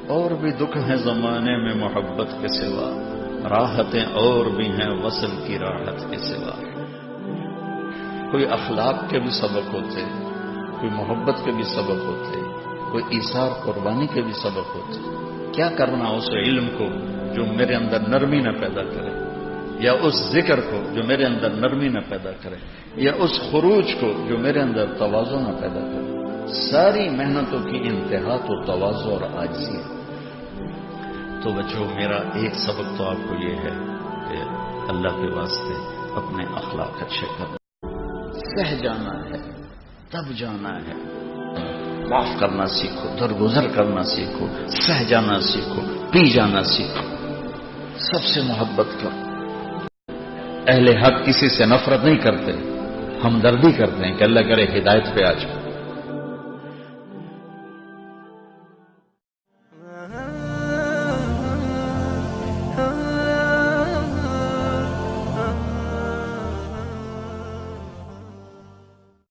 اور بھی دکھ ہیں زمانے میں محبت کے سوا، راحتیں اور بھی ہیں وصل کی راحت کے سوا۔ کوئی اخلاق کے بھی سبق ہوتے، کوئی محبت کے بھی سبق ہوتے، کوئی ایثار قربانی کے بھی سبق ہوتے۔ کیا کرنا اس علم کو جو میرے اندر نرمی نہ پیدا کرے، یا اس ذکر کو جو میرے اندر نرمی نہ پیدا کرے، یا اس خروج کو جو میرے اندر تواضع نہ پیدا کرے۔ ساری محنتوں کی انتہا تو تواضع اور عاجزی ہے۔ تو بچوں، میرا ایک سبق تو آپ کو یہ ہے کہ اللہ کے واسطے اپنے اخلاق اچھے کرنا، سہ جانا ہے تب جانا ہے، معاف کرنا سیکھو، درگزر کرنا سیکھو، سہ جانا سیکھو، پی جانا سیکھو، سب سے محبت کرو۔ اہل حق کسی سے نفرت نہیں کرتے، ہمدردی کرتے ہیں کہ اللہ کرے ہدایت پہ آ جائے۔